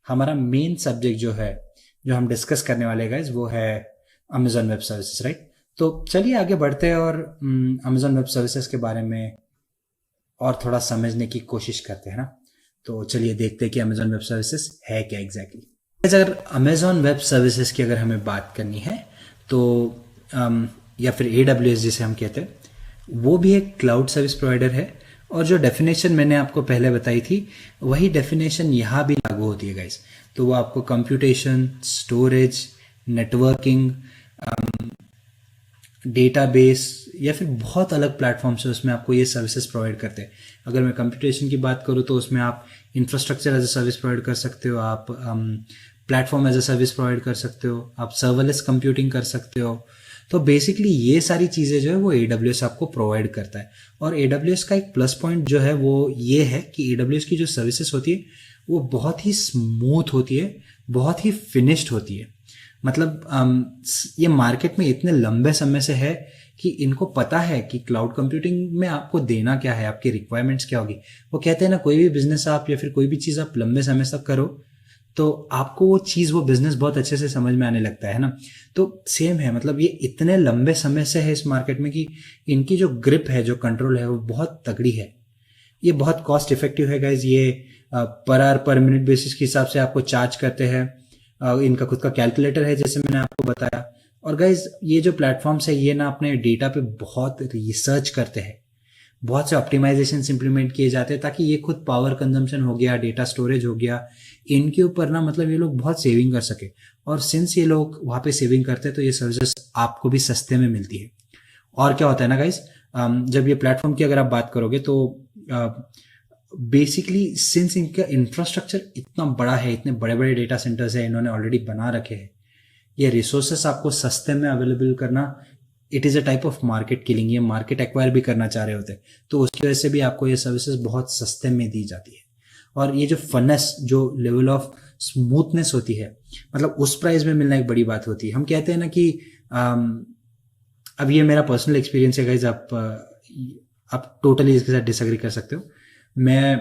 हमारा मेन सब्जेक्ट जो है, जो हम डिस्कस करने वाले गाइस, वो है अमेजॉन वेब सर्विसेज, राइट। तो चलिए आगे बढ़ते हैं और अमेजॉन वेब सर्विसेज के बारे में और थोड़ा समझने की कोशिश करते हैं ना। तो चलिए देखते हैं कि अमेजॉन वेब सर्विसेज है क्या एग्जैक्टली। अगर अमेजॉन वेब सर्विसेज की अगर हमें बात करनी है तो या फिर AWS जिसे हम कहते हैं, वो भी एक क्लाउड सर्विस प्रोवाइडर है। और जो डेफिनेशन मैंने आपको पहले बताई थी, वही डेफिनेशन यहाँ भी लागू होती है गाइस। तो वो आपको कंप्यूटेशन, स्टोरेज, नेटवर्किंग, डेटाबेस या फिर बहुत अलग प्लेटफॉर्म्स है, उसमें आपको ये सर्विसेज प्रोवाइड करते हैं। अगर मैं कंप्यूटेशन की बात करूँ तो उसमें आप infrastructure as a service provide कर सकते हो, आप platform as a service provide कर सकते हो, आप सर्वरलेस कंप्यूटिंग कर सकते हो। तो बेसिकली ये सारी चीज़ें जो है वो AWS आपको प्रोवाइड करता है। और AWS का एक प्लस पॉइंट जो है वो ये है कि AWS की जो सर्विसेज होती है वो बहुत ही स्मूथ होती है, बहुत ही फिनिश्ड होती है। मतलब ये मार्केट में इतने लंबे समय से है कि इनको पता है कि क्लाउड कंप्यूटिंग में आपको देना क्या है, आपकी रिक्वायरमेंट्स क्या होगी। वो कहते हैं ना, कोई भी बिजनेस आप या फिर कोई भी चीज़ आप लंबे समय तक करो तो आपको वो चीज़, वो बिजनेस बहुत अच्छे से समझ में आने लगता है ना। तो सेम है, मतलब ये इतने लंबे समय से है इस मार्केट में कि इनकी जो ग्रिप है, जो कंट्रोल है, वो बहुत तगड़ी है। ये बहुत कॉस्ट इफेक्टिव है गाइज। ये पर आवर पर मिनट बेसिस के हिसाब से आपको चार्ज करते हैं। इनका खुद का कैलकुलेटर है जैसे मैंने आपको बताया। और गाइज ये जो प्लेटफॉर्म्स है ये ना अपने डेटा पे बहुत रिसर्च करते हैं, बहुत से ऑप्टिमाइजेशन इंप्लीमेंट किए जाते हैं ताकि ये खुद पावर कंजम्पशन हो गया, डेटा स्टोरेज हो गया, इनके ऊपर ना मतलब ये लोग बहुत सेविंग कर सके। और सिंस ये लोग वहाँ पे सेविंग करते हैं तो ये सर्विसेज आपको भी सस्ते में मिलती है। और क्या होता है ना गाइज, जब ये प्लेटफॉर्म की अगर आप बात करोगे तो बेसिकली सिंस इनका इंफ्रास्ट्रक्चर इतना बड़ा है, इतने बड़े बड़े डेटा सेंटर्स है इन्होंने ऑलरेडी बना रखे हैं, ये रिसोर्सेस आपको सस्ते में अवेलेबल करना, it is a type of market killing. ये मार्केट एक्वायर भी करना चाह रहे होते हैं, तो उसकी वजह से भी आपको ये सर्विसेज बहुत सस्ते में दी जाती है। और ये जो फनेस, जो लेवल ऑफ स्मूथनेस होती है, मतलब उस प्राइस में मिलना एक बड़ी बात होती है। हम कहते हैं ना कि अब ये मेरा पर्सनल एक्सपीरियंस है गाइज, आप टोटली इसके साथ डिसएग्री कर सकते हो। मेरे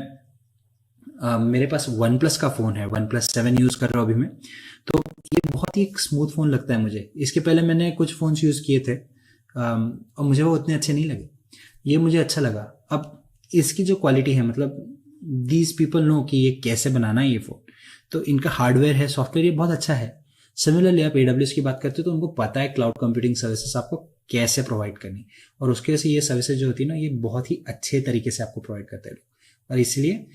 पास OnePlus का फ़ोन है, OnePlus 7 यूज़ कर रहा हूँ अभी मैं। तो ये बहुत ही एक स्मूथ फ़ोन लगता है मुझे। इसके पहले मैंने कुछ फ़ोन्स यूज़ किए थे और मुझे वो उतने अच्छे नहीं लगे। ये मुझे अच्छा लगा। अब इसकी जो क्वालिटी है, मतलब दीज पीपल नो कि ये कैसे बनाना है ये फ़ोन। तो इनका हार्डवेयर है, सॉफ्टवेयर ये बहुत अच्छा है। सिमिलरली आप AWS की बात करते हो तो उनको पता है क्लाउड कंप्यूटिंग सर्विसेज आपको कैसे प्रोवाइड करनी, और उसके वजह से ये सर्विसेज जो होती है ना ये बहुत ही अच्छे तरीके से आपको प्रोवाइड करते हैं लोग। और इसलिए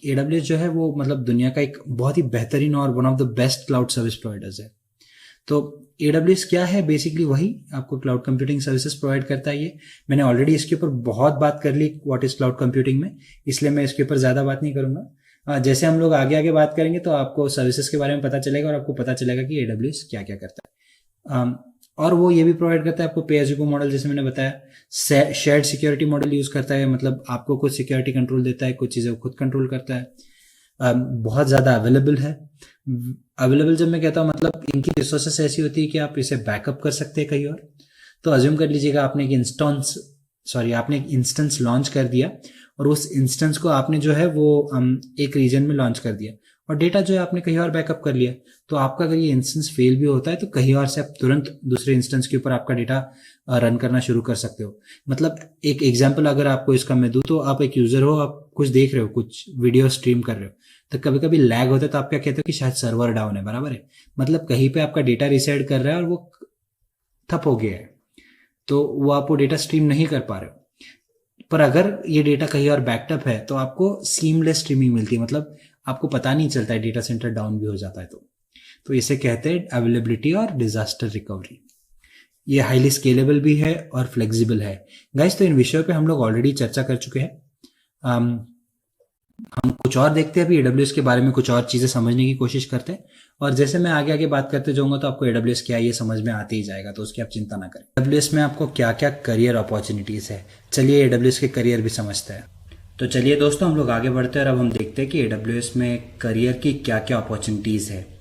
AWS जो है वो मतलब दुनिया का एक बहुत ही बेहतरीन और one of the best cloud service providers है। तो AWS क्या है, बेसिकली वही आपको क्लाउड कंप्यूटिंग सर्विसेज प्रोवाइड करता है। ये मैंने ऑलरेडी इसके ऊपर बहुत बात कर ली व्हाट इज क्लाउड कंप्यूटिंग में, इसलिए मैं इसके ऊपर ज़्यादा बात नहीं करूंगा। जैसे हम लोग आगे आगे बात करेंगे तो आपको सर्विसेज के बारे में पता चलेगा और आपको पता चलेगा कि AWS क्या क्या करता है। और वो ये भी प्रोवाइड करता है आपको पे एज यू गो मॉडल, जैसे मैंने बताया। शेयर्ड सिक्योरिटी मॉडल यूज करता है, मतलब आपको कुछ सिक्योरिटी कंट्रोल देता है, कुछ चीज़ें खुद कंट्रोल करता है। बहुत ज़्यादा अवेलेबल है। अवेलेबल जब मैं कहता हूँ मतलब इनकी रिसोर्सेस ऐसी होती है कि आप इसे बैकअप कर सकते हैं कहीं और। तो अज्यूम कर लीजिएगा आपने एक इंस्टेंस लॉन्च कर दिया और उस इंस्टेंस को आपने जो है वो एक रीजन में लॉन्च कर दिया और डेटा जो है आपने कहीं और बैकअप कर लिया। तो आपका अगर ये इंस्टेंस फेल भी होता है तो कहीं और से आप तुरंत दूसरे इंस्टेंस के ऊपर आपका डेटा रन करना शुरू कर सकते हो। मतलब एक एग्जांपल अगर आपको इसका मैं दूं, तो आप एक यूजर हो, आप कुछ देख रहे हो, कुछ वीडियो स्ट्रीम कर रहे हो, तो कभी कभी लैग होता है तो आप क्या कहते हो कि शायद सर्वर डाउन है, बराबर है। मतलब कहीं पे आपका डेटा रिसाइड कर रहा है और वो ठप हो गया है, तो वो आप वो डेटा स्ट्रीम नहीं कर पा रहे हो। पर अगर ये डेटा कहीं और बैकअप है तो आपको सीमलेस स्ट्रीमिंग मिलती है, मतलब आपको पता नहीं चलता है डेटा सेंटर डाउन भी हो जाता है। तो इसे कहते हैं अवेलेबिलिटी और डिजास्टर रिकवरी। ये हाईली स्केलेबल भी है और फ्लेक्सिबल है। गाइस, तो इन विषयों पे हम लोग ऑलरेडी चर्चा कर चुके हैं। हम कुछ और देखते हैं अभी AWS के बारे में, कुछ और चीज़ें समझने की कोशिश करते हैं, और जैसे मैं आगे आगे बात करते जाऊंगा तो आपको AWS क्या है ये समझ में आते ही जाएगा, तो उसकी आप चिंता ना करें। AWS में आपको क्या क्या करियर अपॉर्चुनिटीज़ है, चलिए AWS के करियर भी समझते हैं। तो चलिए दोस्तों, हम लोग आगे बढ़ते हैं और अब हम देखते हैं कि AWS में करियर की क्या क्या अपॉर्चुनिटीज़ है।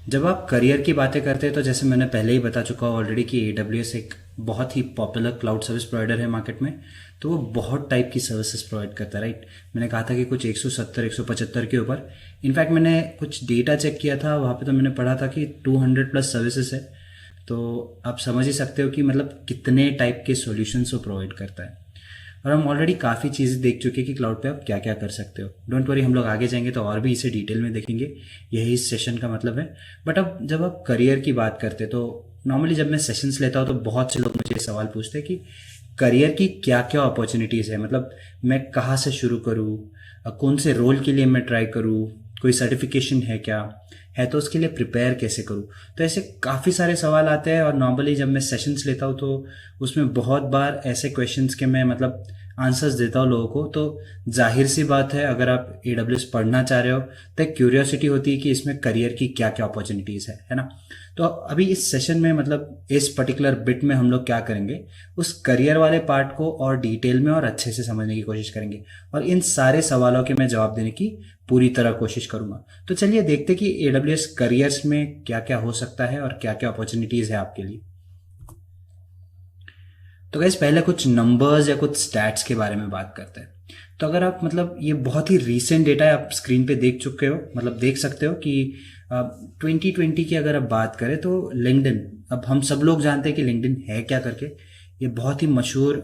जब आप करियर की बातें करते हैं तो जैसे मैंने पहले ही बता चुका हूँ ऑलरेडी कि AWS एक बहुत ही पॉपुलर क्लाउड सर्विस प्रोवाइडर है मार्केट में। तो वो बहुत टाइप की सर्विसेज प्रोवाइड करता है, राइट। मैंने कहा था कि कुछ 170 175 के ऊपर, इनफैक्ट मैंने कुछ डेटा चेक किया था वहाँ पे, तो मैंने पढ़ा था कि 200 प्लस सर्विसेज है। तो आप समझ ही सकते हो कि मतलब कितने टाइप के सॉल्यूशंस वो प्रोवाइड करता है। और हम ऑलरेडी काफ़ी चीज़ें देख चुके हैं कि क्लाउड पे आप क्या क्या कर सकते हो। डोंट वरी, हम लोग आगे जाएंगे तो और भी इसे डिटेल में देखेंगे, यही इस सेशन का मतलब है। बट अब जब आप करियर की बात करते हैं तो नॉर्मली जब मैं सेशंस लेता हूँ तो बहुत से लोग मुझे सवाल पूछते हैं कि करियर की क्या क्या अपॉर्चुनिटीज़ है, मतलब मैं कहाँ से शुरू करूँ, कौन से रोल के लिए मैं ट्राई करूँ, कोई सर्टिफिकेशन है क्या है, तो उसके लिए प्रिपेयर कैसे करूँ। तो ऐसे काफ़ी सारे सवाल आते हैं और नॉर्मली जब मैं सेशंस लेता हूँ तो उसमें बहुत बार ऐसे क्वेश्चंस के मैं मतलब आंसर्स देता हूँ लोगों को। तो जाहिर सी बात है, अगर आप AWS पढ़ना चाह रहे हो तो एक क्यूरियोसिटी होती है कि इसमें करियर की क्या क्या अपॉर्चुनिटीज़ है ना। तो अभी इस सेशन में मतलब इस पर्टिकुलर बिट में हम लोग क्या करेंगे, उस करियर वाले पार्ट को और डिटेल में और अच्छे से समझने की कोशिश करेंगे और इन सारे सवालों के मैं जवाब देने की पूरी तरह कोशिश करूंगा। तो चलिए देखते हैं कि AWS करियर्स में क्या क्या हो सकता है और क्या क्या अपॉर्चुनिटीज़ है आपके लिए। तो गाइस, पहले कुछ नंबर्स या कुछ स्टैट्स के बारे में बात करते हैं। तो अगर आप मतलब ये बहुत ही रीसेंट डेटा आप स्क्रीन पे देख चुके हो, मतलब देख सकते हो कि 2020 की अगर आप बात करें तो लिंक्डइन, अब हम सब लोग जानते हैं कि लिंक्डइन है क्या करके। ये बहुत ही मशहूर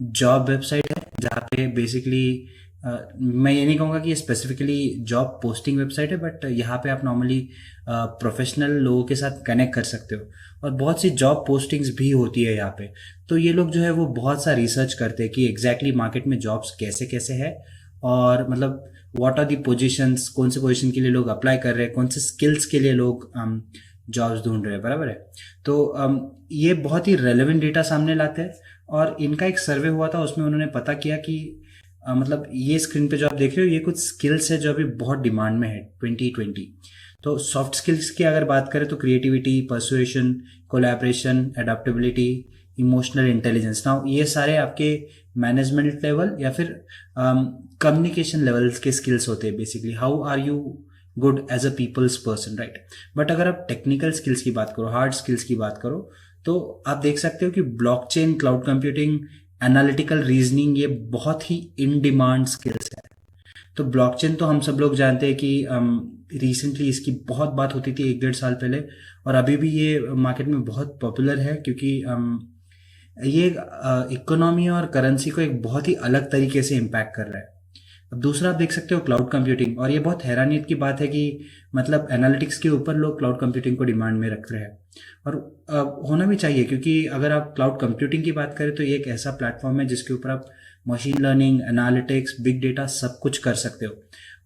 जॉब वेबसाइट है जहाँ पे बेसिकली मैं ये नहीं कहूँगा कि ये स्पेसिफिकली जॉब पोस्टिंग वेबसाइट है, बट यहाँ पे आप नॉर्मली प्रोफेशनल लोगों के साथ कनेक्ट कर सकते हो और बहुत सी जॉब पोस्टिंग्स भी होती है यहाँ पे। तो ये लोग जो है वो बहुत सा रिसर्च करते हैं कि एग्जैक्टली मार्केट में जॉब्स कैसे कैसे है और मतलब व्हाट आर दी पोजीशंस, कौन से पोजीशन के लिए लोग अप्लाई कर रहे हैं, कौन से स्किल्स के लिए लोग जॉब्स ढूंढ रहे हैं, बराबर है। तो ये बहुत ही रेलेवेंट डेटा सामने लाते हैं और इनका एक सर्वे हुआ था, उसमें उन्होंने पता किया कि मतलब ये स्क्रीन पे जो आप देख रहे हो ये कुछ स्किल्स है जो अभी बहुत डिमांड में है 2020। तो सॉफ्ट स्किल्स की अगर बात करें तो creativity, persuasion, collaboration, adaptability, emotional intelligence, ना ये सारे आपके मैनेजमेंट लेवल या फिर कम्युनिकेशन लेवल्स के स्किल्स होते हैं। Basically how are you good as a people's person, right. But अगर आप टेक्निकल स्किल्स की बात करो, हार्ड स्किल्स की बात करो, तो आप देख सकते हो कि blockchain, cloud computing, analytical reasoning, ये बहुत ही इन डिमांड स्किल्स है। तो ब्लॉकचेन तो हम सब लोग जानते हैं कि रिसेंटली इसकी बहुत बात होती थी 1-1.5 साल पहले, और अभी भी ये मार्केट में बहुत पॉपुलर है क्योंकि ये इकोनॉमी और करेंसी को एक बहुत ही अलग तरीके से इम्पैक्ट कर रहा है। अब दूसरा आप देख सकते हो क्लाउड कंप्यूटिंग, और ये बहुत हैरानियत की बात है कि मतलब एनालिटिक्स के ऊपर लोग क्लाउड कंप्यूटिंग को डिमांड में रख रहे हैं, और होना भी चाहिए, क्योंकि अगर आप क्लाउड कंप्यूटिंग की बात करें तो ये एक ऐसा प्लेटफॉर्म है जिसके ऊपर आप machine learning, analytics, big data सब कुछ कर सकते हो।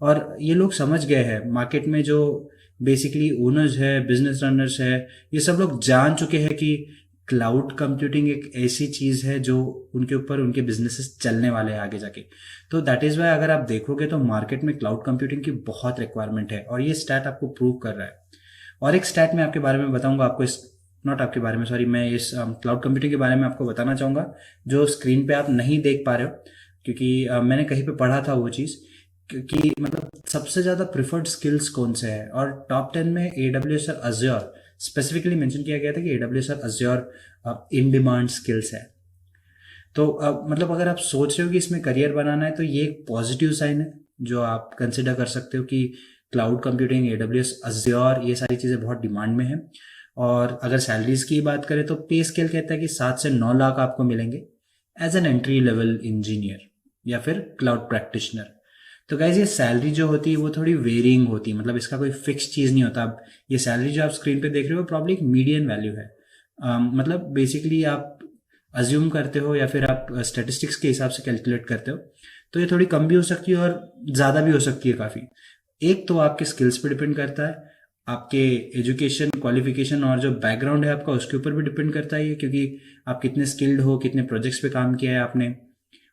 और ये लोग समझ गए हैं मार्केट में, जो बेसिकली ओनर्स है, बिजनेस रनर्स है, ये सब लोग जान चुके हैं कि क्लाउड कंप्यूटिंग एक ऐसी चीज़ है जो उनके ऊपर उनके बिजनेसेस चलने वाले हैं आगे जाके। तो दैट इज़ वाई अगर आप देखोगे तो मार्केट में क्लाउड कंप्यूटिंग की बहुत रिक्वायरमेंट है, और ये स्टैट आपको प्रूव कर रहा है। और एक स्टैट मैं आपके बारे में बताऊंगा आपको, इस नॉट आपके बारे में, सॉरी, मैं इस क्लाउड कंप्यूटिंग के बारे में आपको बताना चाहूँगा जो स्क्रीन पे आप नहीं देख पा रहे हो, क्योंकि मैंने कहीं पे पढ़ा था वो चीज़, क्योंकि मतलब सबसे ज़्यादा प्रिफर्ड स्किल्स कौन से हैं, और टॉप 10 में AWS और अज्योर स्पेसिफिकली मेंशन किया गया था कि AWS और अज्योर इन डिमांड स्किल्स है। तो मतलब अगर आप सोच रहे हो कि इसमें करियर बनाना है तो ये एक पॉजिटिव साइन है जो आप कंसिडर कर सकते हो कि क्लाउड कंप्यूटिंग, AWS, अज्योर, ये सारी चीज़ें बहुत डिमांड में हैं। और अगर सैलरीज की बात करें तो पे स्केल कहता है कि 7 से 9 लाख आपको मिलेंगे as an entry level engineer या फिर क्लाउड प्रैक्टिशनर। तो गाइज ये सैलरी जो होती है वो थोड़ी वेरिंग होती है, मतलब इसका कोई फिक्स चीज़ नहीं होता। अब ये सैलरी जो आप स्क्रीन पे देख रहे हो प्रॉब्ली एक मीडियन वैल्यू है। मतलब बेसिकली आप अज्यूम करते हो या फिर आप स्टेटिस्टिक्स के हिसाब से कैलकुलेट करते हो, तो ये थोड़ी कम भी हो सकती है और ज़्यादा भी हो सकती है काफ़ी। एक तो आपके स्किल्स पे डिपेंड करता है, आपके एजुकेशन, क्वालिफिकेशन और जो बैकग्राउंड है आपका उसके ऊपर भी डिपेंड करता है ये, क्योंकि आप कितने स्किल्ड हो, कितने प्रोजेक्ट्स पे काम किया है आपने।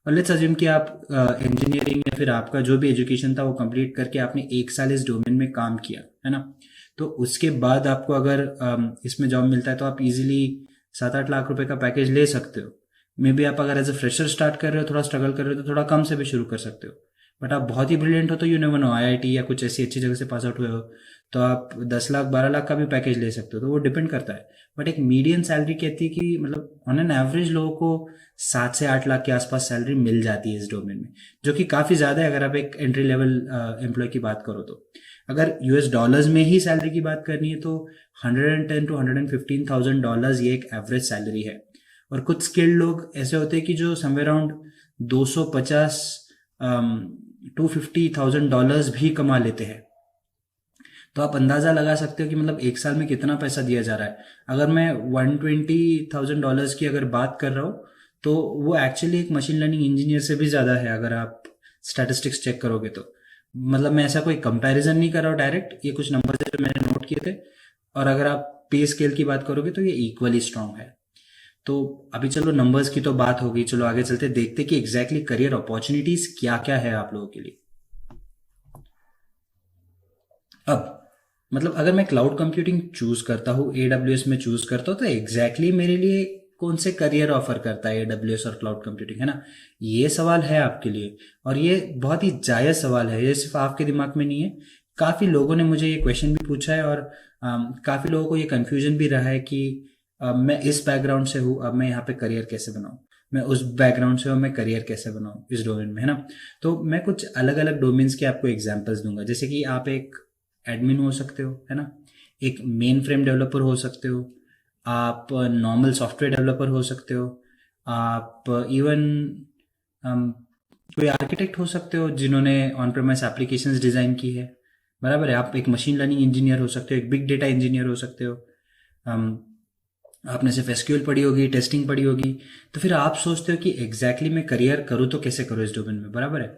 और लेट्स अज्यूम कि आप इंजीनियरिंग या फिर आपका जो भी एजुकेशन था वो कंप्लीट करके आपने 1 साल इस डोमेन में काम किया है ना, तो उसके बाद आपको अगर इसमें जॉब मिलता है तो आप इजीली 7-8 लाख रुपए का पैकेज ले सकते हो। मे बी आप अगर एज अ फ्रेशर स्टार्ट कर रहे हो, थोड़ा स्ट्रगल कर रहे हो, तो थोड़ा कम से भी शुरू कर सकते हो। बट आप बहुत ही ब्रिलियंट हो तो यू नेवर नो, IIT या कुछ ऐसी अच्छी जगह से पास आउट हुए हो तो आप 10 लाख 12 लाख का भी पैकेज ले सकते हो, तो वो डिपेंड करता है। बट एक मीडियन सैलरी कहती है कि मतलब ऑन एन एवरेज लोगों को 7 से 8 लाख के आसपास सैलरी मिल जाती है इस डोमेन में, जो कि काफ़ी ज़्यादा है अगर आप एक एंट्री लेवल एम्प्लॉय की बात करो तो। अगर US डॉलर्स में ही सैलरी की बात करनी है तो $110,000 to $115,000 ये एक एवरेज सैलरी है। और कुछ स्किल्ड लोग ऐसे होते हैं कि जो समवेयर अराउंड $250,000 भी कमा लेते हैं। तो आप अंदाज़ा लगा सकते हो कि मतलब 1 साल में कितना पैसा दिया जा रहा है। अगर मैं $120,000 की अगर बात कर रहा हूँ तो वो एक्चुअली एक मशीन लर्निंग इंजीनियर से भी ज़्यादा है अगर आप स्टैटिस्टिक्स चेक करोगे तो। मतलब मैं ऐसा कोई कंपैरिजन नहीं कर रहा हूँ डायरेक्ट, ये कुछ नंबर थे जो मैंने नोट किए थे, और अगर आप पे स्केल की बात करोगे तो ये इक्वली स्ट्रांग है। तो अभी चलो नंबर्स की तो बात होगी, चलो आगे चलते देखते कि एग्जैक्टली करियर अपॉर्चुनिटीज क्या क्या है आप लोगों के लिए। अब मतलब अगर मैं क्लाउड कंप्यूटिंग चूज करता हूँ, AWS में चूज करता हूँ, तो एग्जैक्टली मेरे लिए कौन से करियर ऑफर करता है AWS और क्लाउड कंप्यूटिंग, है ना, ये सवाल है आपके लिए। और ये बहुत ही जायज़ सवाल है, ये सिर्फ आपके दिमाग में नहीं है। काफ़ी लोगों ने मुझे ये क्वेश्चन भी पूछा है, और काफ़ी लोगों को ये कन्फ्यूजन भी रहा है कि मैं इस बैकग्राउंड से हूँ, अब मैं यहाँ पे करियर कैसे बनाऊँ, मैं उस बैकग्राउंड से हूँ, मैं करियर कैसे बनाऊँ इस डोमेन में, है ना। तो मैं कुछ अलग अलग डोमेन्स के आपको एग्जाम्पल्स दूंगा, जैसे कि आप एक एडमिन हो सकते हो, है ना, एक मेन फ्रेम डेवलपर हो सकते हो, आप नॉर्मल सॉफ्टवेयर डेवलपर हो सकते हो, आप इवन कोई आर्किटेक्ट हो सकते हो जिन्होंने ऑन प्रेमाइस एप्लीकेशंस डिज़ाइन की है, बराबर है। आप एक मशीन लर्निंग इंजीनियर हो सकते हो, एक बिग डेटा इंजीनियर हो सकते हो। आपने सिर्फ SQL पढ़ी होगी, टेस्टिंग पढ़ी होगी, तो फिर आप सोचते हो कि एग्जैक्टली मैं करियर करूँ तो कैसे करूँ इस डोमेन में, बराबर है।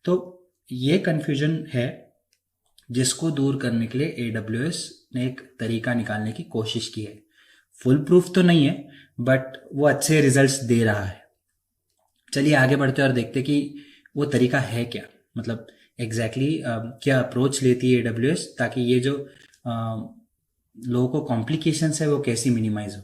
तो ये कन्फ्यूजन है जिसको दूर करने के लिए AWS ने एक तरीका निकालने की कोशिश की है। फुल प्रूफ तो नहीं है बट वो अच्छे रिजल्ट्स दे रहा है। चलिए आगे बढ़ते हैं और देखते कि वो तरीका है क्या, मतलब एग्जैक्टली क्या अप्रोच लेती है AWS ताकि ये जो लोगों को कॉम्प्लिकेशंस है वो कैसी मिनिमाइज हो।